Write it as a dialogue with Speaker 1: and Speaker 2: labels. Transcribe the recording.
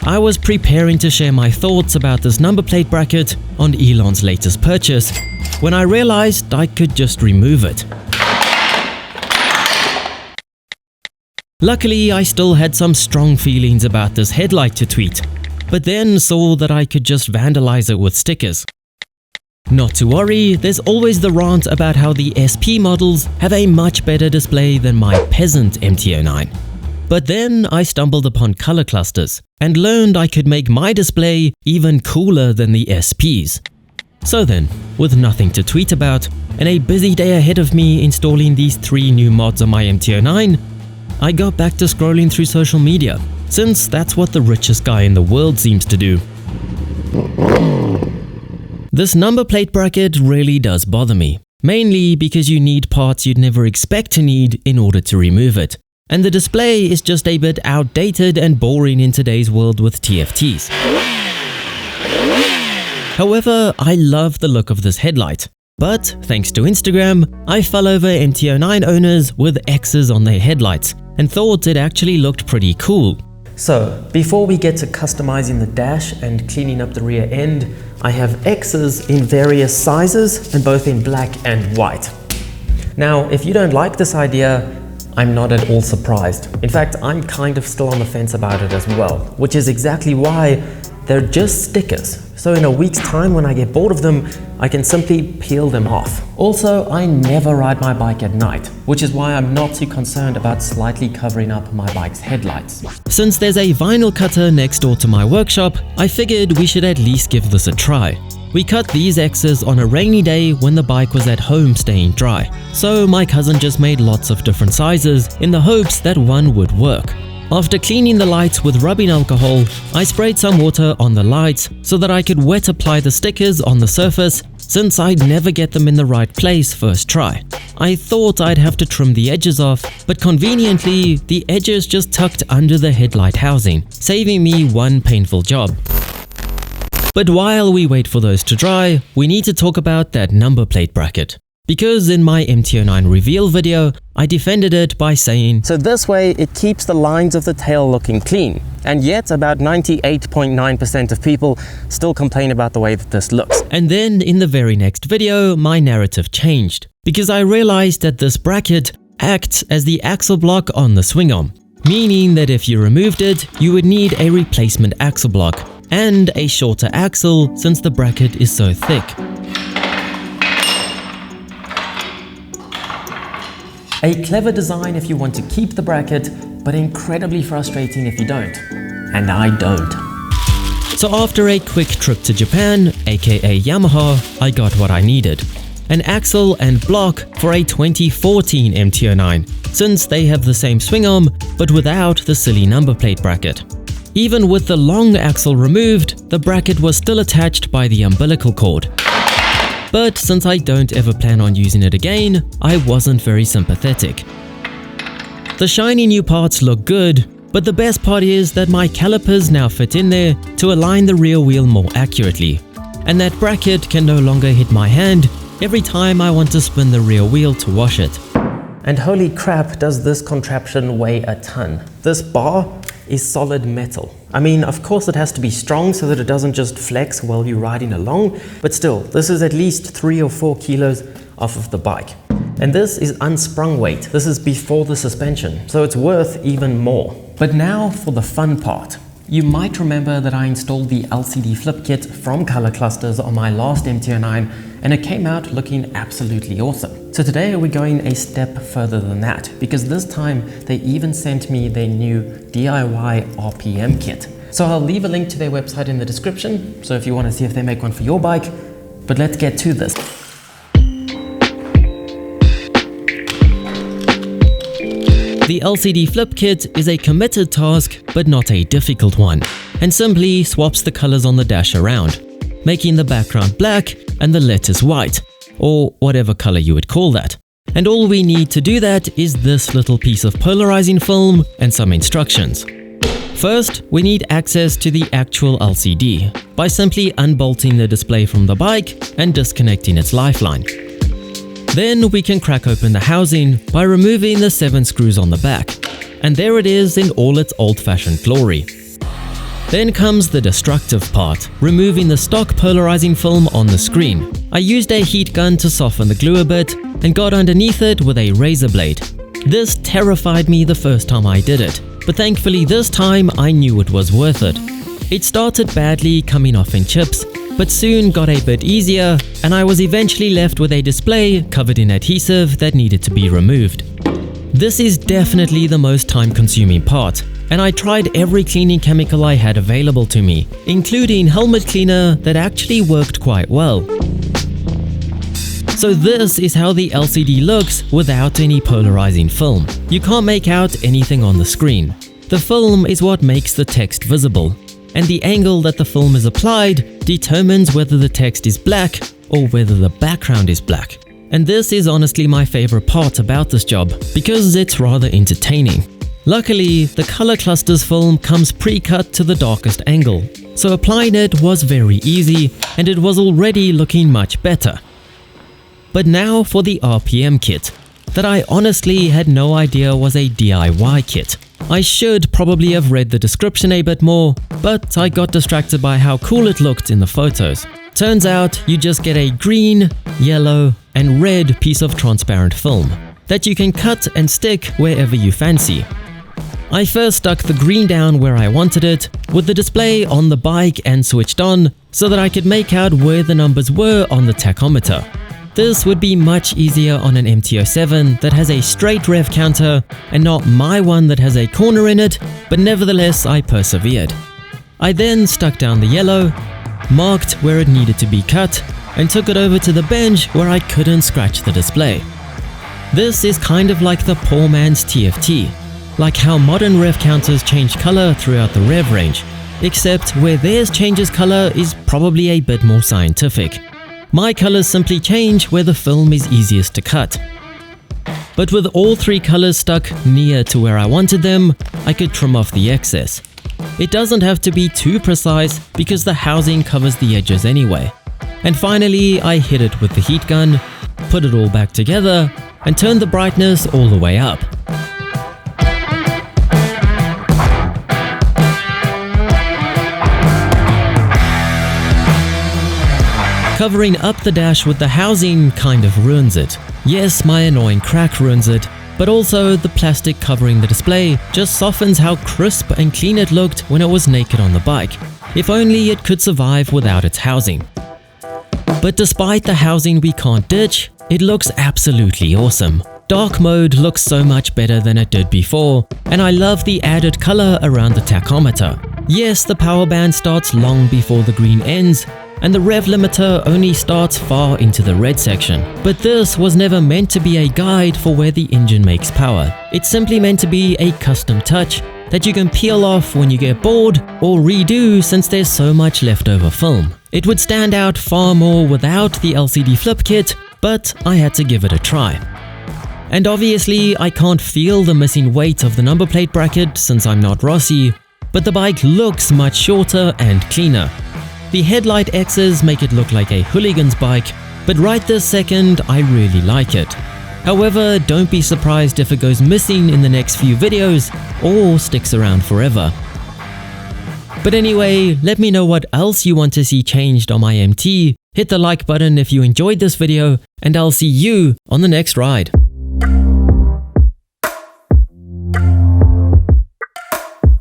Speaker 1: I was preparing to share my thoughts about this number plate bracket on Elon's latest purchase when I realized I could just remove it. Luckily, I still had some strong feelings about this headlight to tweet, but then saw that I could just vandalize it with stickers. Not to worry, there's always the rant about how the SP models have a much better display than my peasant MT09. But then I stumbled upon ColorClusterz and learned I could make my display even cooler than the SPs. So then, with nothing to tweet about and a busy day ahead of me installing these 3 new mods on my MT09, I got back to scrolling through social media, since that's what the richest guy in the world seems to do. This number plate bracket really does bother me, mainly because you need parts you'd never expect to need in order to remove it, and the display is just a bit outdated and boring in today's world with TFTs. However, I love the look of this headlight, but thanks to Instagram, I fell over MT09 owners with X's on their headlights and thought it actually looked pretty cool. So, before we get to customizing the dash and cleaning up the rear end, I have X's in various sizes and both in black and white. Now, if you don't like this idea, I'm not at all surprised. In fact, I'm kind of still on the fence about it as well, which is exactly why they're just stickers. So in a week's time when I get bored of them, I can simply peel them off. Also, I never ride my bike at night, which is why I'm not too concerned about slightly covering up my bike's headlights. Since there's a vinyl cutter next door to my workshop, I figured we should at least give this a try. We cut these X's on a rainy day when the bike was at home staying dry, so my cousin just made lots of different sizes in the hopes that one would work. After cleaning the lights with rubbing alcohol, I sprayed some water on the lights so that I could wet apply the stickers on the surface, since I'd never get them in the right place first try. I thought I'd have to trim the edges off, but conveniently, the edges just tucked under the headlight housing, saving me one painful job. But while we wait for those to dry, we need to talk about that number plate bracket. Because in my MT09 reveal video, I defended it by saying, so this way it keeps the lines of the tail looking clean, and yet about 98.9% of people still complain about the way that this looks. And then in the very next video, my narrative changed, because I realized that this bracket acts as the axle block on the swing arm, meaning that if you removed it, you would need a replacement axle block, and a shorter axle since the bracket is so thick. A clever design if you want to keep the bracket, but incredibly frustrating if you don't. And I don't. So after a quick trip to Japan, aka Yamaha, I got what I needed. An axle and block for a 2014 MT09, since they have the same swing arm, but without the silly number plate bracket. Even with the long axle removed, the bracket was still attached by the umbilical cord. But since I don't ever plan on using it again, I wasn't very sympathetic. The shiny new parts look good, but the best part is that my calipers now fit in there to align the rear wheel more accurately. And that bracket can no longer hit my hand every time I want to spin the rear wheel to wash it. And holy crap, does this contraption weigh a ton. This bar is solid metal. I mean, of course it has to be strong so that it doesn't just flex while you're riding along, but still, this is at least 3 or 4 kilos off of the bike. And this is unsprung weight. This is before the suspension, so it's worth even more. But now for the fun part. You might remember that I installed the LCD flip kit from ColorClusterz on my last MT09, and it came out looking absolutely awesome. So today we're going a step further than that, because this time they even sent me their new DIY RPM kit. So I'll leave a link to their website in the description, so if you want to see if they make one for your bike. But let's get to this. The LCD flip kit is a committed task, but not a difficult one, and simply swaps the colors on the dash around, making the background black and the letters white, or whatever color you would call that. And all we need to do that is this little piece of polarizing film and some instructions. First, we need access to the actual LCD by simply unbolting the display from the bike and disconnecting its lifeline. Then we can crack open the housing by removing the 7 screws on the back, and there it is in all its old-fashioned glory. Then comes the destructive part, removing the stock polarizing film on the screen. I used a heat gun to soften the glue a bit and got underneath it with a razor blade. This terrified me the first time I did it, but thankfully this time I knew it was worth it. It started badly, coming off in chips, but soon got a bit easier and I was eventually left with a display covered in adhesive that needed to be removed. This is definitely the most time-consuming part, and I tried every cleaning chemical I had available to me, including helmet cleaner that actually worked quite well. So this is how the LCD looks without any polarizing film. You can't make out anything on the screen. The film is what makes the text visible, and the angle that the film is applied determines whether the text is black or whether the background is black. And this is honestly my favorite part about this job, because it's rather entertaining. Luckily, the ColorClusterz film comes pre-cut to the darkest angle, so applying it was very easy and it was already looking much better. But now for the RPM kit, that I honestly had no idea was a DIY kit. I should probably have read the description a bit more, but I got distracted by how cool it looked in the photos. Turns out you just get a green, yellow, and red piece of transparent film that you can cut and stick wherever you fancy. I first stuck the green down where I wanted it, with the display on the bike and switched on so that I could make out where the numbers were on the tachometer. This would be much easier on an MT09 that has a straight rev counter and not my one that has a corner in it, but nevertheless I persevered. I then stuck down the yellow, marked where it needed to be cut, and took it over to the bench where I couldn't scratch the display. This is kind of like the poor man's TFT, like how modern rev counters change color throughout the rev range, except where theirs changes color is probably a bit more scientific. My colors simply change where the film is easiest to cut. But with all three colors stuck near to where I wanted them, I could trim off the excess. It doesn't have to be too precise because the housing covers the edges anyway. And finally, I hit it with the heat gun, put it all back together, and turned the brightness all the way up. Covering up the dash with the housing kind of ruins it. Yes, my annoying crack ruins it, but also the plastic covering the display just softens how crisp and clean it looked when it was naked on the bike. If only it could survive without its housing. But despite the housing we can't ditch, it looks absolutely awesome. Dark mode looks so much better than it did before, and I love the added color around the tachometer. Yes, the power band starts long before the green ends, and the rev limiter only starts far into the red section. But this was never meant to be a guide for where the engine makes power. It's simply meant to be a custom touch that you can peel off when you get bored or redo since there's so much leftover film. It would stand out far more without the LCD flip kit, but I had to give it a try. And obviously I can't feel the missing weight of the number plate bracket since I'm not Rossi, but the bike looks much shorter and cleaner. The headlight X's make it look like a hooligan's bike, but right this second I really like it. However, don't be surprised if it goes missing in the next few videos or sticks around forever. But anyway, let me know what else you want to see changed on my MT, hit the like button if you enjoyed this video, and I'll see you on the next ride.